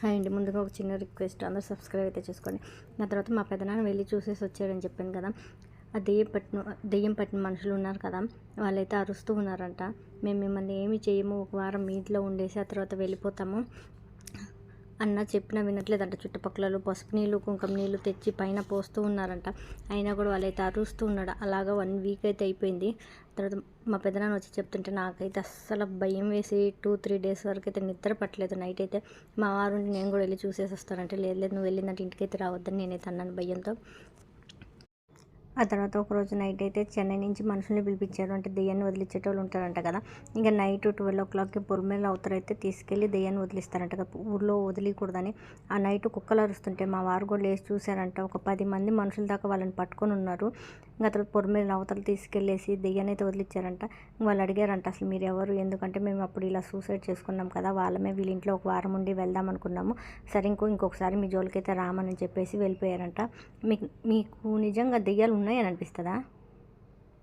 Hi అండి. ముందుగా ఒక చిన్న రిక్వెస్ట్, అందరూ సబ్స్క్రైబ్ అయితే చేసుకోండి. ఆ తర్వాత మా పెదనాన్న వెళ్ళి చూసేసి వచ్చాడని చెప్పాను కదా. ఆ దెయ్యం పట్టిన మనుషులు ఉన్నారు కదా, వాళ్ళైతే అరుస్తూ ఉన్నారంట. మేము మిమ్మల్ని ఏమి చేయము, ఒక వారం మీ ఇంట్లో ఉండేసి ఆ తర్వాత వెళ్ళిపోతాము అన్న చెప్పినా వినట్లేదంట. చుట్టుపక్కల పసుపు నీళ్ళు, కుంకుమ నీళ్ళు తెచ్చి పైన పోస్తూ ఉన్నారంట. అయినా కూడా వాళ్ళైతే అరుస్తూ ఉన్నాడు. అలాగా 1 వీక్ అయితే అయిపోయింది. తర్వాత మా పెదనాన్న వచ్చి చెప్తుంటే నాకైతే అస్సలు భయం వేసి 2-3 డేస్ వరకు అయితే నిద్ర పట్టలేదు. నైట్ అయితే మా వారు నేను కూడా వెళ్ళి చూసేసి వస్తానంటే, లేదు లేదు నువ్వు వెళ్ళిందంటే ఇంటికైతే రావద్దని నేనైతే అన్నాను భయంతో. ఆ తర్వాత ఒకరోజు నైట్ అయితే చెన్నై నుంచి మనుషుల్ని పిలిపించారు. అంటే దెయ్యాన్ని వదిలించేటోళ్ళు ఉంటారంట కదా. ఇంకా నైట్ 12 పొలిమేరల అవతలైతే తీసుకెళ్ళి దెయ్యాన్ని వదిలిస్తారంట కదా. ఊర్లో వదిలికూడదని. ఆ నైట్ కుక్కలు అరుస్తుంటే మా వారు కూడా లేచి చూశారంట. ఒక 10 మంది మనుషుల దాకా వాళ్ళని పట్టుకొని ఉన్నారు. ఇంకా తర్వాత పొలిమేరల అవతల తీసుకెళ్ళేసి దెయ్యాన్ని అయితే వదిలించారంట. వాళ్ళు అడిగారంట, అసలు మీరు ఎవరు, ఎందుకంటే మేము అప్పుడు ఇలా సూసైడ్ చేసుకున్నాం కదా, వాళ్ళమే వీళ్ళ ఇంట్లో ఒక వారం ఉండి వెళ్దాం అనుకున్నాము, సరే ఇంకొకసారి మీ జోలికైతే రామని చెప్పేసి వెళ్ళిపోయారంట. మీకు నిజంగా దెయ్యాలు ఉన్నాయని అనిపిస్తుందా?